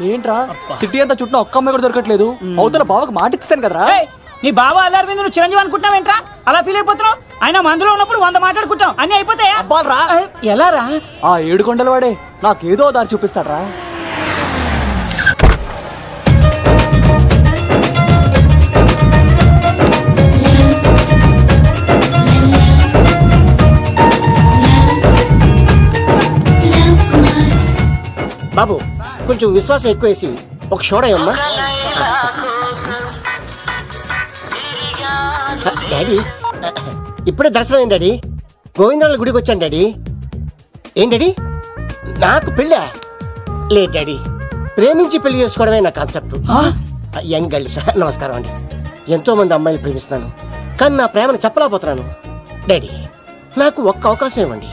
ఏంట్రా సిటీ అంతా చుట్టూ ఒక్క అమ్మాయి కూడా దొరకట్లేదు. అవుతున్న బావకు మాట ఇస్తాను కదరా. నీ బావ అల్లారి మీద నువ్వు చిరంజీవి అనుకుంటున్నావేంట్రా? అలా ఫీల్ అయిపోతున్నావు. ఆయన మందులో ఉన్నప్పుడు 100 మాట్లాడుకుంటాం, అన్ని అయిపోతాయా? ఎలా రా? ఆ 7 కొండల వాడే నాకేదో దారి చూపిస్తాడ్రా. బాబు కొంచెం విశ్వాసం ఎక్కువేసి ఒక షోడయమ్మా. డాడీ ఇప్పుడే దర్శనం అయింది డాడీ. గోవిందరాల గుడికి వచ్చాను డాడీ. ఏం డాడీ నాకు పెళ్ళా? లేదు డాడీ, ప్రేమించి పెళ్లి చేసుకోవడమే నా కాన్సెప్ట్. యంగ్ గర్ల్స్ నమస్కారం అండి. ఎంతో మంది అమ్మాయిలు ప్రేమిస్తున్నాను, కానీ నా ప్రేమను చెప్పలేకపోతున్నాను. డాడీ నాకు ఒక్క అవకాశం ఇవ్వండి.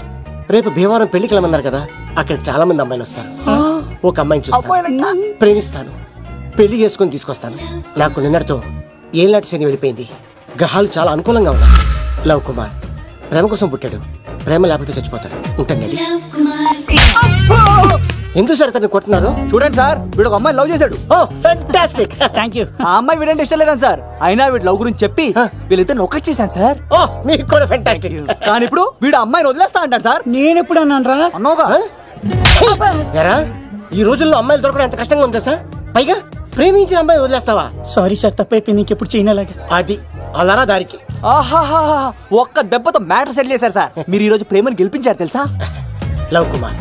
రేపు భీమవరం పెళ్లికి వెళ్ళమన్నారు కదా, అక్కడికి చాలా మంది అమ్మాయిలు వస్తారు. ఒక అమ్మాయిని చూస్తాను, ప్రేమిస్తాను, పెళ్లి చేసుకుని తీసుకొస్తాను. నాకు నిన్నటితో ఏళ్ళనాటి శని వెళ్ళిపోయింది. గ్రహాలు చాలా అనుకూలంగా ఉన్నాయి. లవ్ కుమార్ ప్రేమ కోసం పుట్టాడు, ప్రేమ లేకపోతే చచ్చిపోతాడు. ఉంటానండి. ఎందుకు సార్ అతన్ని కొడుతున్నారు? చూడండి సార్, వీడు ఒక అమ్మాయి లవ్ చేశాడు. Oh fantastic, thank you. ఆ అమ్మాయి వీడంటే ఇష్టం లేదని సార్, అయినా వీడు లవ్ గురించి చెప్పి వీళ్ళిద్దరు ఒకటి చేశాను సార్. ఓ మీకు కూడా ఫెంటాస్టిక్. కానీ ఇప్పుడు వీడు అమ్మాయిని వదిలేస్తా అంటాడు సార్. నేను ఎప్పుడు అన్నాను రా? అన్నోగా ఎరా ఈ రోజుల్లో అమ్మాయిలు దొరకడం ఎంత కష్టంగా ఉందా సార్? పైగా ప్రేమించిన అమ్మాయి వదిలేస్తావా? సారీ సార్, తప్పైపోయింది. ఇంకెప్పుడు చేయనలాగా. అది అలారా దారికి. ఆహాహా, ఒక్క దెబ్బతో మ్యాటర్ సెటిల్ చేశారు సార్. మీరు ఈ రోజు ప్రేమను గెలిపించారు తెలుసా? లవ్ కుమార్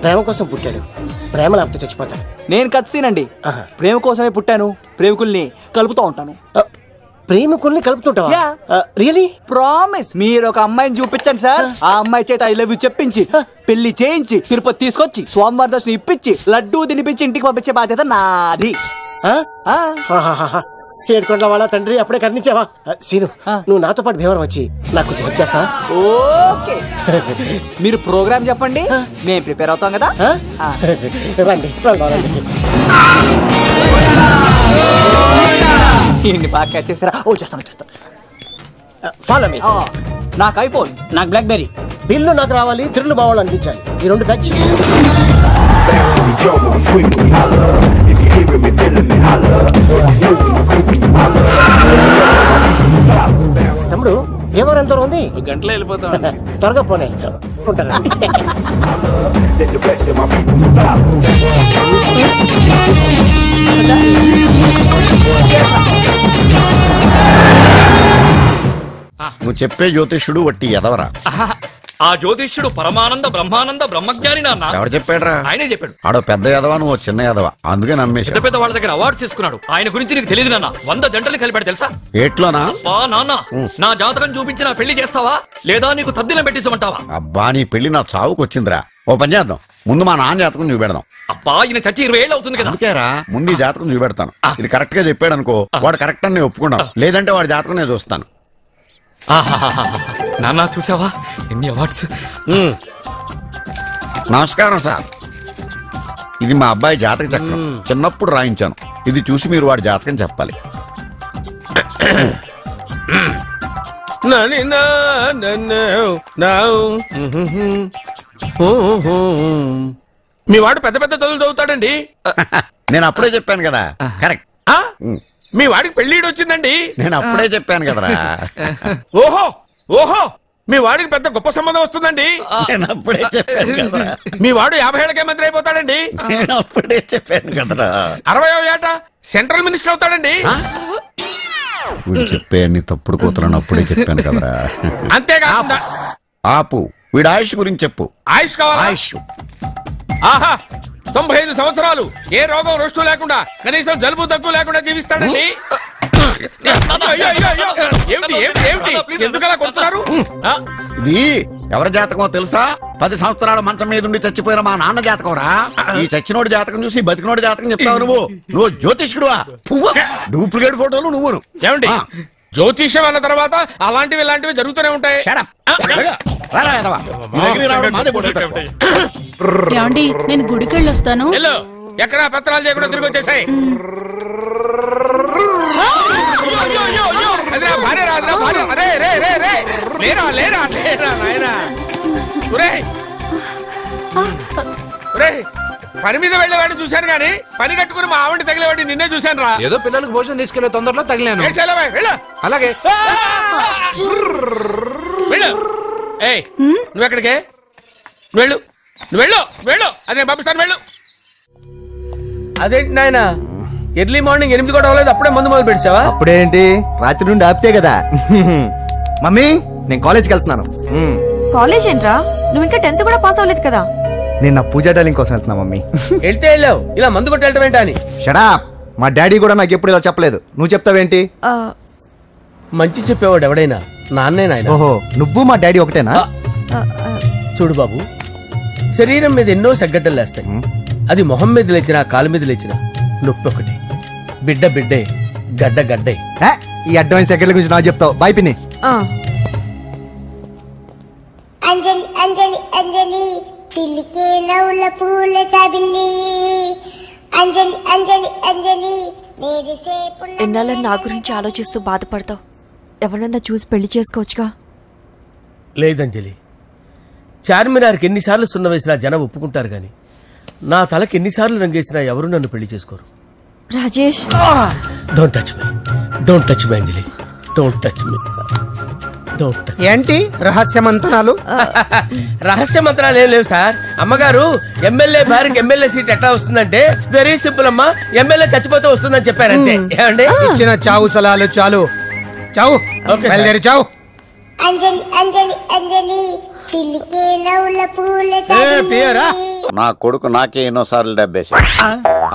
ప్రేమ కోసం పుట్టాడు, ప్రేమ లేకపోతే చచ్చిపోతాడు. నేను కత్సీనండి. ప్రేమ కోసమే పుట్టాను, ప్రేమికుల్ని కలుపుతూ ఉంటాను. ప్రేమికుల్ని కలుపుతుంటావా? రియలీ? ప్రామిస్. మీరు ఒక అమ్మాయిని చూపించండి సార్, ఆ అమ్మాయి చేత ఐ లవ్ యూ చెప్పించి పెళ్లి చేయించి తిరుపతి తీసుకొచ్చి స్వామివారి దర్శనం ఇప్పించి లడ్డూ తినిపించి ఇంటికి పంపించే బాధ్యత నాది. ఏడుకొండల వాళ్ళ తండ్రి అప్పుడే కర్ణించావా? సీను నువ్వు నాతో పాటు భీమవరం వచ్చి నాకు కొంచెం హెల్ప్ చేస్తావా? ఓకే, మీరు ప్రోగ్రామ్ చెప్పండి, మేము ప్రిపేర్ అవుతాం కదా. రండి రండి. ఏంటి బాగా క్యాచ్ చేస్తారా? ఓ చేస్తాను. Follow me. నాకు ఐఫోన్, నాకు బ్లాక్బెర్రీ. బిల్లు నాకు రావాలి, తిరులు మా వాళ్ళు అందించాలి. ఈ రెండు ప్యాచ్. తమ్ముడు భీమవరం ఎంత దూరం ఉంది? గంటలో వెళ్ళిపోతాం. త్వరగా పోనీ. ఉంటాను. నువ్వు చెప్పే జ్యోతిష్యుడు వట్టి ఎదవరా? ఆ జ్యోతిష్యుడు పరమానంద బ్రహ్మానంద బ్రహ్మజ్ఞాని నాన్న. ఎవరు చెప్పాడురా? ఆయనే చెప్పాడు. ఆడో పెద్ద ఎదవా, నువ్వు చిన్న ఎదవా, అందుకే నమ్మేసి. పెద్ద పెద్ద వాళ్ళ దగ్గర అవార్డ్స్ తీసుకున్నాడు. ఆయన గురించి నీకు తెలియదు నాన్న. 100 జంటలు కలిపాడు తెలుసా? ఏట్లోనా? నాన్న నా జాతకం చూపించి నా పెళ్లి చేస్తావా లేదా నీకు తద్దిలం పెట్టించమంటావా? అబ్బా నీ పెళ్లి నా చావుకు వచ్చిందిరా. ఓ పని చేద్దాం, ముందు మా నాన్న జాతకం చూపెడదాం. అబ్బా ఈయన చచ్చి 20 ఏళ్ళు అవుతుంది కదా. అందుకేరా ముందు ఈ జాతకం చూపెడతాను. ఇది కరెక్ట్ గా చెప్పాడు అనుకో, వాడు కరెక్ట్ అని ఒప్పుకున్నాను, లేదంటే వాడి జాతకం నేను చూస్తాను. నాన్న చూసావా ఎన్ని అవార్డ్స్? నమస్కారం సార్, ఇది మా అబ్బాయి జాతక చక్రం, చిన్నప్పుడు రాయించాను. ఇది చూసి మీరు వాడి జాతకం చెప్పాలి. మీ వాడు పెద్ద పెద్ద చదువులు చదువుతాడండి. నేను అప్పుడే చెప్పాను కదా. కరెక్ట్. మీ వాడికి పెళ్లిడు వచ్చిందండి. నేను అప్పుడే చెప్పాను కదరా. ఓహో ఓహో మీ వాడికి పెద్ద గొప్ప సంబంధం వస్తుందండి. నేను అప్పుడే చెప్పాను కదా. మీ వాడు 50 ఏళ్ళకే మంత్రి అయిపోతాడండి. నేను అప్పుడే చెప్పాను కదరా. 60వ ఏట సెంట్రల్ మినిస్టర్ అవుతాడండి. వీడు చెప్పే అన్ని తప్పుడు కూతురని అప్పుడే చెప్పాను కదరా. అంతేకాకుండా ఆపు, వీడి ఆయుష్ గురించి చెప్పు. ఆయుష్ కావాలా? ఆయుష్ ఆహా 95 సంవత్సరాలు ఏ రోగం రుష్టు లేకుండా కనీసం జలుబు దగ్గు లేకుండా జీవిస్తాడండి. ఎందుకలా కొడుతున్నారు? ఇది ఎవరి జాతకమో తెలుసా? 10 సంవత్సరాల మంచం మీద ఉండి చచ్చిపోయిన మా నాన్న జాతకం రా. ఈ చచ్చినోడి జాతకం చూసి బతికినోడి జాతకం చెప్తావు నువ్వు జ్యోతిష్కుడువా? డూప్లికేట్ ఫోటోలు నువ్వు. ఏమండి జ్యోతిష్యం అన్న తర్వాత అలాంటివి ఇలాంటివి జరుగుతూనే ఉంటాయి. ఏమండి నేను గుడికి వెళ్ళొస్తాను. ఎక్కడా పత్రాలు చేయకుండా తిరిగి వచ్చేసాయి. పని మీద వెళ్ళేవాడిని చూశాను గానీ పని కట్టుకుని మా ఆవిడ తగిలేవాడిని నిన్నే చూశాను రా. ఏదో పిల్లలకు భోజనం తీసుకెళ్లే తొందరలో తగిలాను. అలాగే నువ్వెక్కడికే? వెళ్ళు వెళ్ళు వెళ్ళు, అదే పంపిస్తాను వెళ్ళు. అదేంటి నాయన ఎర్లీ మార్నింగ్ 8 కూడా అవ్వలేదు, అప్పుడే మందు మొదలు పెట్టావా? అప్పుడేంటి, రాత్రి నుండి ఆపితే కదా. మమ్మీ నేను కాలేజ్కి వెళ్తున్నాను. కాలేజ్ ఏంట్రా, నువ్వు ఇంకా 10th కూడా పాస్ అవ్వలేదు కదా. నేను నా పూజా డాలింగ్ కోసం వెళ్తున్నా మమ్మీ. వెళ్తే వెళ్ళావు, ఇలా మందు కొట్టి వెళ్ళటం ఏంటా అని. షడాప్, మా డాడీ కూడా నాకు ఎప్పుడు ఇలా చెప్పలేదు, నువ్వు చెప్తావేంటి? మంచి చెప్పేవాడు ఎవడైనా నాన్నే నాయన. ఓహో, నువ్వు మా డాడీ ఒకటేనా? చూడు బాబు, శరీరం మీద ఎన్నో సగ్గడ్డలు లేస్తాయి. అది మొహం మీద లేచినా కాలు మీద లేచినా నొప్పి ఒకటి. బిడ్డ బిడ్డే, గడ్డ గడ్డే. ఈ అడ్వాన్స్ సెకండ్ల గురించి నాకు చెప్తావు. బాయ్ పిన్ని. అంజలి అంజలి అంజలి పిల్లికే నవ్వుల పూల తబిల్లి. అంజలి అంజలి అంజలి ఎన్నాళ్ళ నా గురించి ఆలోచిస్తూ బాధపడతావు. ఎవరన్నా చూసి పెళ్లి చేసుకోవచ్చుగా. లేదంజలి, చార్మినార్కి ఎన్నిసార్లు సున్న వేసినా జనం ఒప్పుకుంటారు గాని నా తలకి ఎన్నిసార్లు రంగేసినా ఎవరు నన్ను పెళ్లి చేసుకోరు. Rajesh, don't touch me, don't touch me Anjali, don't touch me. ఏంటి రహస్య మంత్రాలు? రహస్య మంత్రాలు ఏం లేవు సార్. అమ్మగారు ఎమ్మెల్యే భార్యకి ఎమ్మెల్యే సీట్ ఎట్లా వస్తుందంటే వెరీ సింపుల్ అమ్మా, ఎమ్మెల్యే చచ్చిపోతే వస్తుందని చెప్పారంతే. ఏమండి, ఇచ్చిన చావు సలాలు చాలు. చావు, బయలుదేరి చావు. అంజలి అంజలి అంజలి పిల్లికే నవ్వుల పూల తబిల్లి. నా కొడుకు నాకే ఎన్నోసార్లు దెబ్బేసి.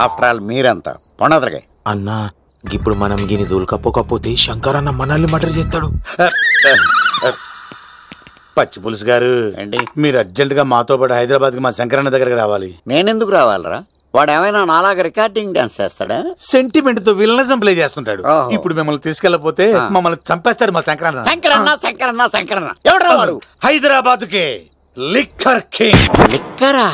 ఆఫ్టర్ ఆల్ మీరంతా పొండదరగా అన్నా. ఇప్పుడు మనం గిని దూలకపోతే శంకర్ అన్న మనల్ని మర్డర్ చేస్తాడు. పచ్చి పులుసు గారు ఏంటి, మీరు అర్జెంట్ గా మాతో పాటు హైదరాబాద్ కి మా శంకరన్న దగ్గరికి రావాలి. నేనెందుకు రావాలరా? వాడు ఏమైనా నాలాగా రికార్డింగ్ డాన్స్ చేస్తాడా? సెంటిమెంట్ తో విలనిజం ప్లే చేస్తుంటాడు. ఇప్పుడు మిమ్మల్ని తీసుకెళ్లపోతే మమ్మల్ని చంపేస్తాడు మా శంకరన్న. శంకరన్న శంకరన్న శంకరన్న ఎవడరా వాడు? హైదరాబాద్ కే లిక్కర్ కింగ్. లిక్కరా?